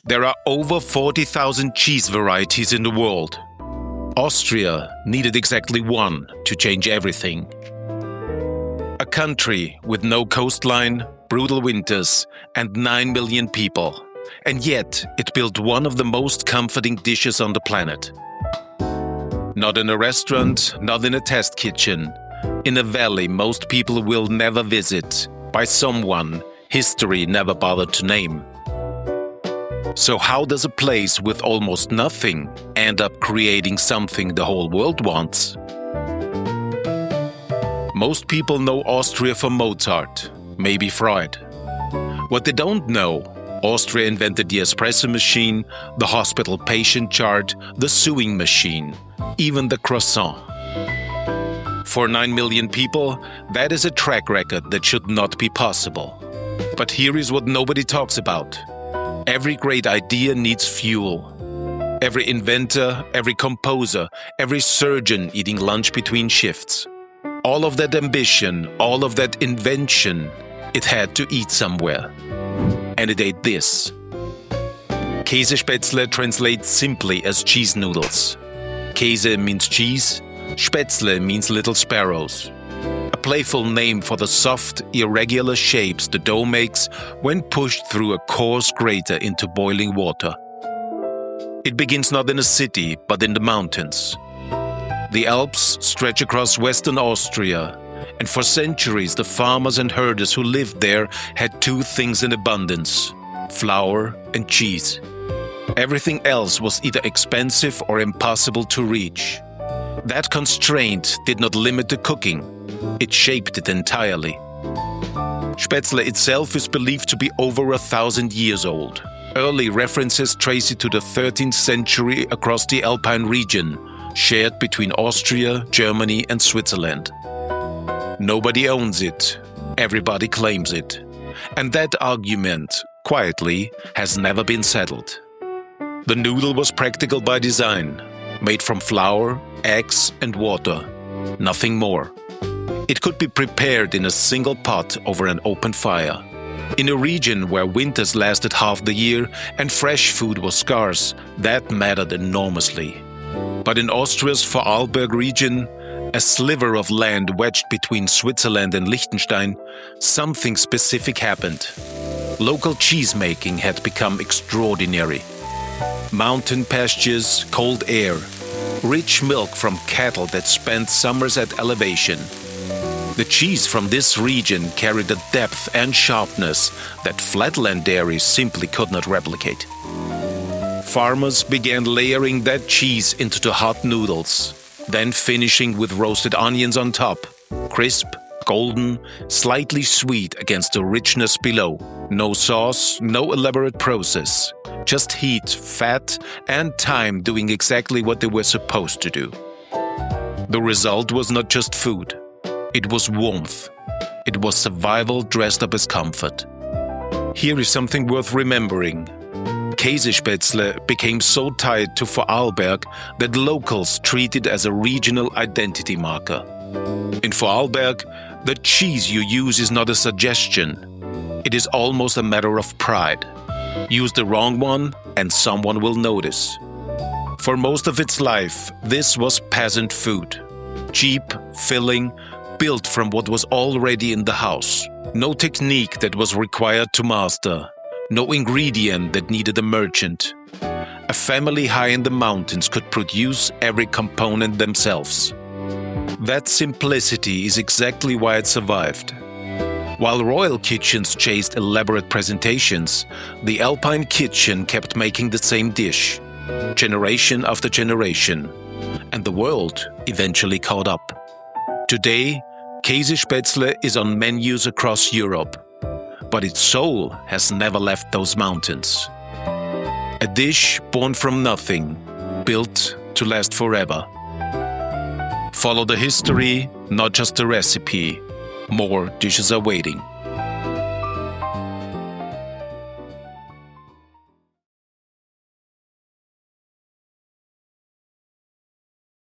There are over 40,000 cheese varieties in the world. Austria needed exactly one to change everything. A country with no coastline, brutal winters, and 9 million people. And yet, it built one of the most comforting dishes on the planet. Not in a restaurant, not in a test kitchen. In a valley most people will never visit, by someone history never bothered to name. So how does a place with almost nothing end up creating something the whole world wants? Most people know Austria for Mozart, maybe Freud. What they don't know, Austria invented the espresso machine, the hospital patient chart, the sewing machine, even the croissant. For 9 million people, that is a track record that should not be possible. But here is what nobody talks about. Every great idea needs fuel. Every inventor, every composer, every surgeon eating lunch between shifts. All of that ambition, all of that invention, it had to eat somewhere. And it ate this. Käsespätzle translates simply as cheese noodles. Käse means cheese, Spätzle means little sparrows. A playful name for the soft, irregular shapes the dough makes when pushed through a coarse grater into boiling water. It begins not in a city, but in the mountains. The Alps stretch across western Austria, and for centuries the farmers and herders who lived there had two things in abundance: flour and cheese. Everything else was either expensive or impossible to reach. That constraint did not limit the cooking, it shaped it entirely. Spätzle itself is believed to be over 1,000 years old. Early references trace it to the 13th century across the Alpine region, shared between Austria, Germany and Switzerland. Nobody owns it, everybody claims it. And that argument, quietly, has never been settled. The noodle was practical by design, made from flour, eggs and water, nothing more. It could be prepared in a single pot over an open fire. In a region where winters lasted half the year and fresh food was scarce, that mattered enormously. But in Austria's Vorarlberg region, a sliver of land wedged between Switzerland and Liechtenstein, something specific happened. Local cheese-making had become extraordinary. Mountain pastures, cold air, rich milk from cattle that spent summers at elevation. The cheese from this region carried a depth and sharpness that flatland dairies simply could not replicate. Farmers began layering that cheese into the hot noodles, then finishing with roasted onions on top, crisp, golden, slightly sweet against the richness below. No sauce, no elaborate process, just heat, fat, and time doing exactly what they were supposed to do. The result was not just food. It was warmth. It was survival dressed up as comfort. Here is something worth remembering. Käsespätzle became so tied to Vorarlberg that locals treat it as a regional identity marker. In Vorarlberg, the cheese you use is not a suggestion. It is almost a matter of pride. Use the wrong one and someone will notice. For most of its life, this was peasant food. Cheap, filling, built from what was already in the house. No technique that was required to master. No ingredient that needed a merchant. A family high in the mountains could produce every component themselves. That simplicity is exactly why it survived. While royal kitchens chased elaborate presentations, the Alpine kitchen kept making the same dish, generation after generation, and the world eventually caught up. Today, Käsespätzle is on menus across Europe, but its soul has never left those mountains. A dish born from nothing, built to last forever. Follow the history, not just the recipe. More dishes are waiting.